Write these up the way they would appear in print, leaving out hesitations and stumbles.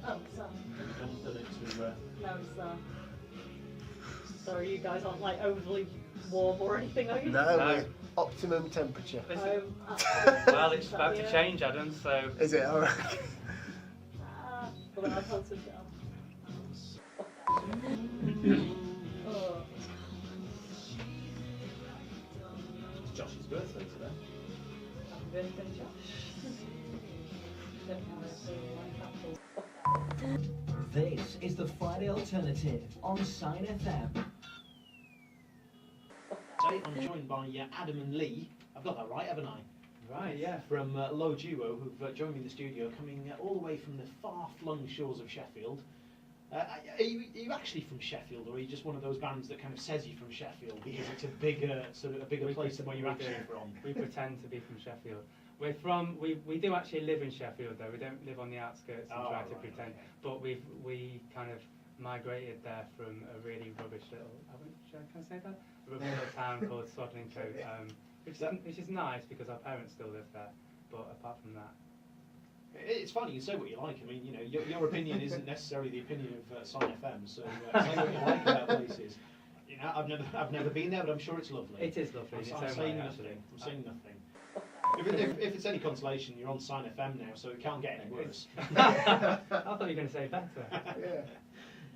Oh, so. Done it to, No, so you guys aren't like overly warm or anything, are you? No, No. we're optimum temperature. Well, it's about to change, Adam, so... Is it? Alright. Well, then I can't switch it on. Oh. it's Josh's birthday today. Happy birthday, Josh. Don't have a This is the Friday Alternative on Sine FM. Today I'm joined by Adam and Lee. I've got that right, haven't I? Right, yeah. From Low Duo, who've joined me in the studio, coming all the way from the far-flung shores of Sheffield. Are you actually from Sheffield, or are you just one of those bands that kind of says you're from Sheffield because it's a bigger place than where you're actually from? We pretend to be from Sheffield. We're from. We do actually live in Sheffield, though. We don't live on the outskirts and try to pretend. Okay. But we kind of migrated there from a really rubbish little. Can I say that? A rubbish little town called Swadlincote, which is nice because our parents still live there. But apart from that. It's fine, you can say what you like. I mean, you know, your opinion isn't necessarily the opinion of Sine FM, so say what you like about places. You know, I've never been there, but I'm sure it's lovely. It is lovely. I'm saying nothing. I'm saying nothing. If it's any consolation, you're on Sine FM now, so it can't get any worse. I thought you were going to say better. Yeah.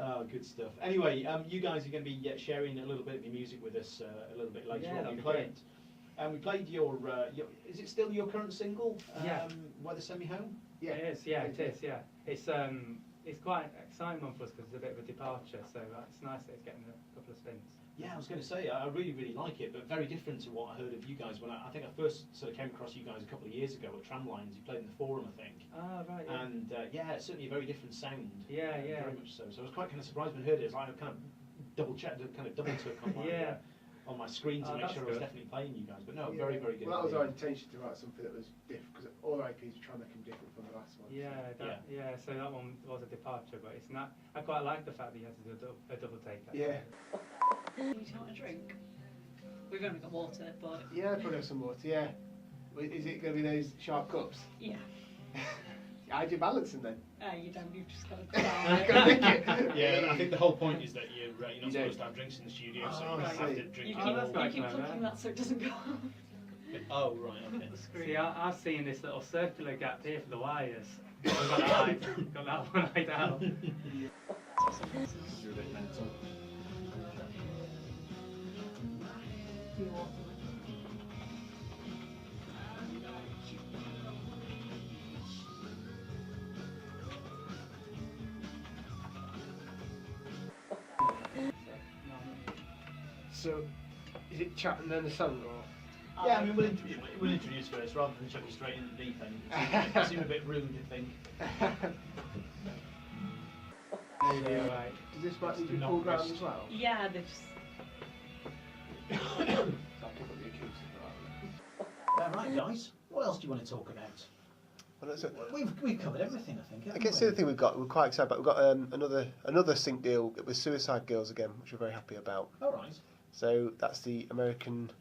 Oh, good stuff. Anyway, you guys are going to be sharing a little bit of your music with us a little bit later on. We played your. Is it still your current single? Yeah. Weather Send Me Home. Yeah, it is. Yeah, it is. Yeah, it's quite an exciting one for us because it's a bit of a departure. So it's nice that it's getting a couple of spins. Yeah, I was going to say I really like it, but very different to what I heard of you guys when I think I first sort of came across you guys a couple of years ago at Tramlines. You played in the Forum, I think. Ah, right. Yeah. And it's certainly a very different sound. Yeah, yeah. Very much so. So I was quite kind of surprised when I heard it. I kind of double checked, kind of double took on my. On my screen to make sure I was definitely playing you guys, but no, very good. Well, that was our intention to write something that was different, because all our IPs were trying to make them different from the last one. So that one was a departure, but it's not. I quite like the fact that you had to do a double take. Yeah. You want a drink? We've only got water, but... Yeah, probably have some water, yeah. Is it going to be those sharp cups? Yeah. How'd you balance them then? You don't, you've just got to Yeah, I think the whole point is that you're not supposed to have drinks in the studio, so you have to drink. You keep clicking that so it doesn't go off. Oh, right, okay. See, I've seen this little circular gap here for the wires. Got that one eyed out. You're a bit mental. So, is it chat and then the song, or? Yeah, I mean, we'll introduce first rather than chuck you straight in the deep end. It seems a bit rude, I think. Right. Does this might need to be full ground as well? Yeah, they just... So I pick up the acoustic. Right, guys. What else do you want to talk about? Well, We've covered everything, I think. I guess the other thing we're quite excited about, we've got another sync deal with Suicide Girls again, which we're very happy about. All right. So that's the American,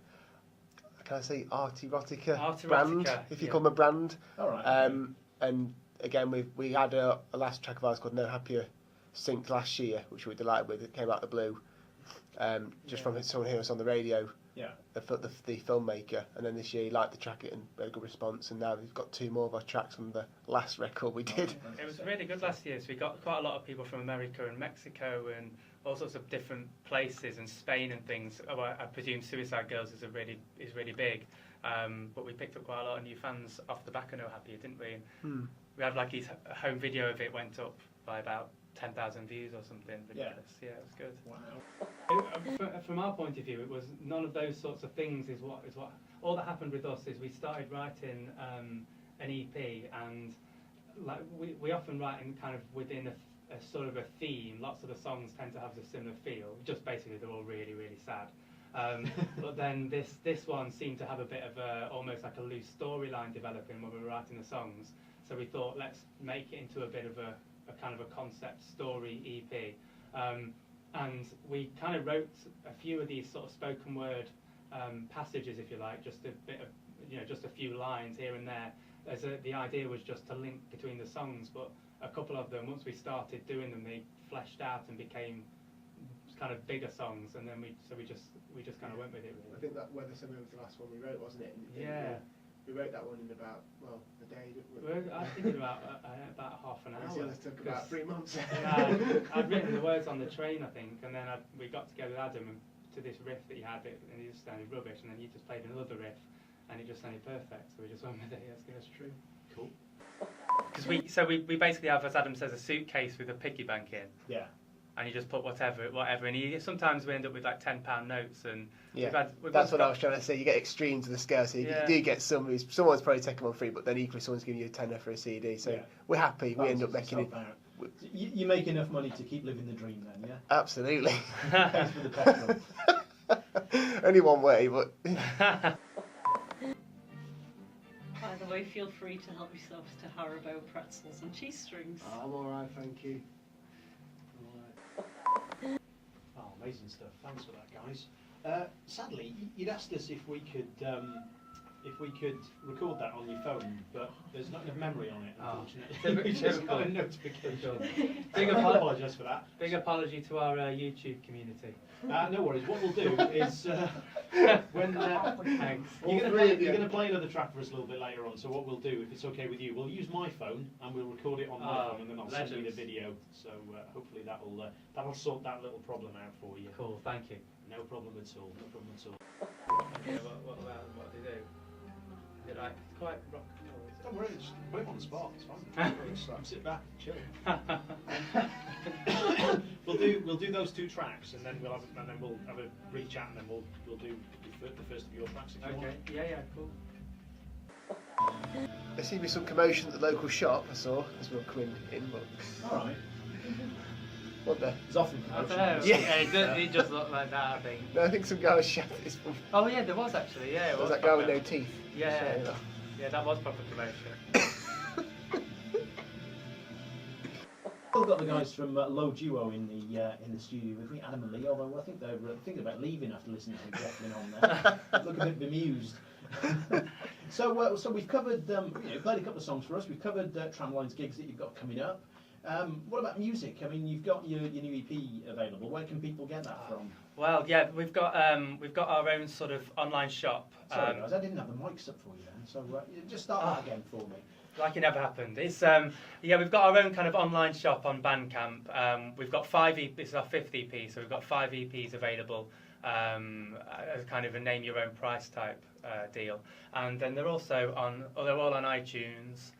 can I say, Arterotica brand, brand, if you call them a brand. All right. And again, we had a last track of ours called No Happier synced last year, which we were delighted with. It came out of the blue, from someone hearing us on the radio. Yeah. The filmmaker, and then this year he liked the track and very good response, and now we've got 2 more of our tracks from the last record we did. It was really good last year, so we got quite a lot of people from America and Mexico and all sorts of different places, and Spain and things. I presume Suicide Girls is really big, but we picked up quite a lot of new fans off the back of No Happier, didn't we? We had his home video of it went up by about 10,000 views or something. Ridiculous. Yeah, it was good. Wow. From our point of view, it was none of those sorts of things. Is what all that happened with us is we started writing an EP, and like we often write in kind of within a sort of a theme. Lots of the songs tend to have a similar feel. Just basically, they're all really sad. But then this one seemed to have a bit of almost like a loose storyline developing when we were writing the songs. So we thought, let's make it into a bit of a kind of a concept story EP. And we kind of wrote a few of these sort of spoken word passages, if you like, just a bit of, just a few lines here and there, the idea was just to link between the songs, but a couple of them, once we started doing them, they fleshed out and became kind of bigger songs, and then we just kind of went with it. Really. I think that Weather Summer was the last one we wrote, wasn't it? Yeah. We wrote that one in about, a day. I was thinking about half an hour. The others took about 3 months. I'd written the words on the train, I think, and then we got together with Adam and to this riff that he had, and it just sounded rubbish, and then he just played another riff, and it just sounded perfect. So we just went with it. That's true. Cool. Because we basically have, as Adam says, a suitcase with a piggy bank in. Yeah. And you just put whatever, and sometimes we end up with like £10 notes, and that's what I was trying to say. You get extremes of the scale, so you do get someone's probably taking one free, but then equally someone's giving you a tenner for a CD. So we're happy. We end up making it. You make enough money to keep living the dream, then, yeah. Absolutely. Thanks for the petrol. Only one way, but. By the way, feel free to help yourselves to Haribo pretzels and cheese strings. I'm alright, thank you. Oh, amazing stuff. Thanks for that, guys. Sadly, you'd asked us if we could record that on your phone, but there's not enough memory on it, unfortunately. We just got a notification. Big I apologise for that. Big apology to our YouTube community. No worries. What we'll do is when you're going to play another track for us a little bit later on. So what we'll do, if it's okay with you, we'll use my phone and we'll record it on my phone, and then I'll send you the video. So hopefully that'll sort that little problem out for you. Cool. Thank you. No problem at all. No problem at all. Okay, what do they do? Is it like quite rock and roll? Don't worry, just put it on the spot. It's fine. Just sit back, chill. We'll do those 2 tracks, and then we'll have a brief chat, and then we'll do the first of your tracks if you want. Yeah, cool. There seemed to be some commotion at the local shop. I saw as we were coming in, but. All right. What the? There's often commotion. It just looked like that, I think. No, I think some guy was shouting. Oh yeah, there was actually. Yeah, it was that guy with no teeth. Yeah, that was proper commotion. We've got the guys from Low Duo in the studio with me, Adam and Lee. Although I think they're thinking about leaving after listening to Jefflin on there. Look a bit bemused. So we've covered played a couple of songs for us. We've covered Tramline's gigs that you've got coming up. What about music? I mean, you've got your new EP available. Where can people get that from? Well, yeah, we've got our own sort of online shop. Sorry, guys, I didn't have the mics up for you then. So just start that again for me. Like it never happened. It's we've got our own kind of online shop on BandCamp. We've got 5 EPs. It's our 5th EP, so we've got 5 EPs available as kind of a name your own price type deal. And then they're also they're all on iTunes.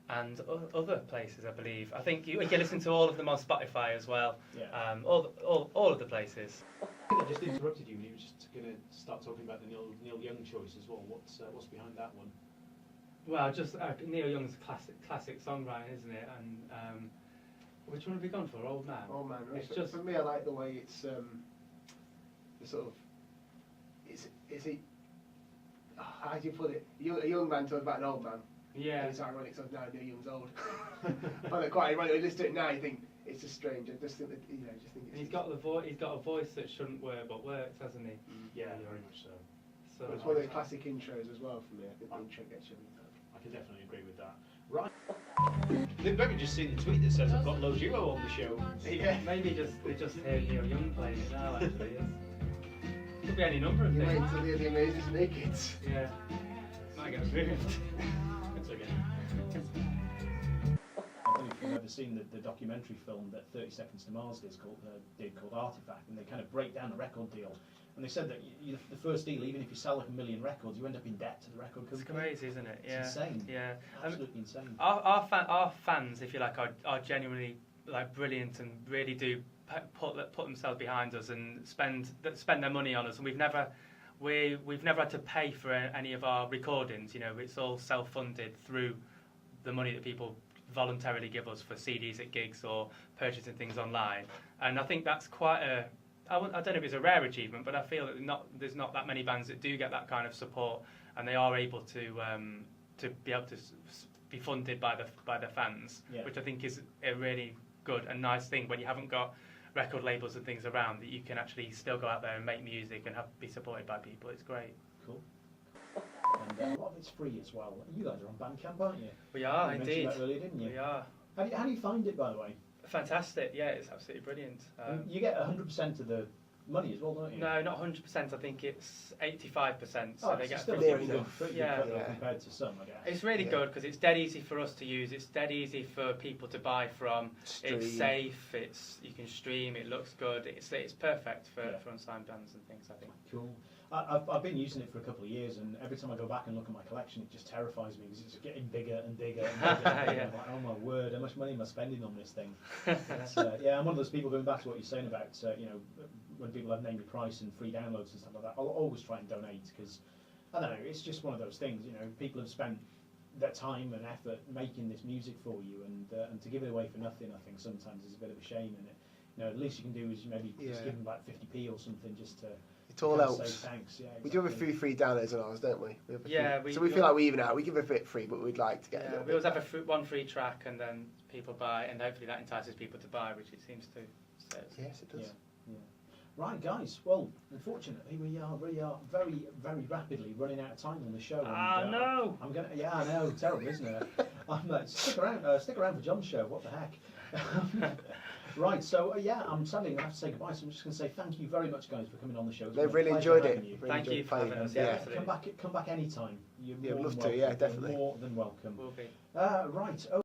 And other places, I believe. I think you can listen to all of them on Spotify as well. Yeah. All of the places. I think I just interrupted you when you were just going to start talking about the Neil Young choice as well. What's behind that one? Well, just Neil Young's classic songwriting, isn't it? And which one have we gone for? Old Man. Old Man. Right? It's just for me, I like the way it's the sort of is it how do you put it? A young man talking about an old man. Yeah. And it's ironic because now Neil Young's old. I find it quite ironic. When you listen to it now, you think it's just strange. I just think that and he's got a voice that shouldn't work, but works, hasn't he? Yeah, very much so. So it's one of the classic intros as well for me. I think the intro gets you. I can definitely agree with that. Right. They've maybe just seen the tweet that says I've got Low Duo on the show. Yeah. Maybe they just hear Neil Young playing it now. Actually, could be any number of You things. wait till the Amazing Naked. Yeah. Might get moved. It's okay. I don't know if you've ever seen the documentary film that 30 Seconds to Mars did called Artifact, and they kind of break down a record deal. And they said that the first deal, even if you sell like 1 million records, you end up in debt to the record company. It's crazy, isn't it? Yeah. It's insane. Yeah. Absolutely insane. Our fans, if you like, are genuinely like brilliant and really do put themselves behind us and spend their money on us, and we've never had to pay for any of our recordings. You know, it's all self-funded through the money that people voluntarily give us for CDs at gigs or purchasing things online. And I think that's quite I don't know if it's a rare achievement, but I feel that there's not that many bands that do get that kind of support, and they are able to be able to be funded by the fans, which I think is a really good and nice thing when you haven't got record labels and things around, that you can actually still go out there and make music and be supported by people. It's great. Cool. and a lot of it's free as well. You guys are on BandCamp, aren't you? We are, You mentioned indeed. that earlier, didn't you? We are. How do you find it, by the way? Fantastic, yeah, it's absolutely brilliant. You get 100% of the money as well, don't you? No, not 100%, I think it's 85%, so Oh, they it's get still free. pretty good, Yeah. compared to some, I guess. It's really good because it's dead easy for us to use. It's dead easy for people to buy from. Stream. It's safe. You can stream. It looks good. It's perfect for unsigned bands and things, I think. Cool. I've been using it for a couple of years, and every time I go back and look at my collection, it just terrifies me because it's getting bigger and bigger and bigger. And bigger. Yeah. I'm like, oh my word, how much money am I spending on this thing? It's, yeah, I'm one of those people, going back to what you're saying about, when people have named the price and free downloads and stuff like that, I'll always try and donate because, I don't know, it's just one of those things, people have spent their time and effort making this music for you, and to give it away for nothing, I think sometimes is a bit of a shame, and at least you can do is maybe just give them like 50p or something just to... It all say helps. thanks. Yeah, We do have a exactly. few free downloads on ours, don't we? We have a Yeah, few. we So we got- feel like we even out. We give a bit free, but we'd like to get a Yeah, little we always bit. have one free track, and then people buy, and hopefully that entices people to buy, which it seems to. So Yes, it does. Yeah. Right, guys. Well, unfortunately, we are very, very rapidly running out of time on the show. and, no! I'm gonna. Yeah, I know. Terrible, isn't it? Stick around. Stick around for John's show. What the heck? Right. So I'm sadly gonna have to say goodbye. So I'm just gonna say thank you very much, guys, for coming on the show. It's They've been a really pleasure enjoyed it. having you. Really Thank enjoyed you for playing having us. them. Yeah, Yeah. absolutely. Come back anytime. You're Yeah, more would than love to, welcome. yeah, You're definitely. more than welcome. Will be. Right.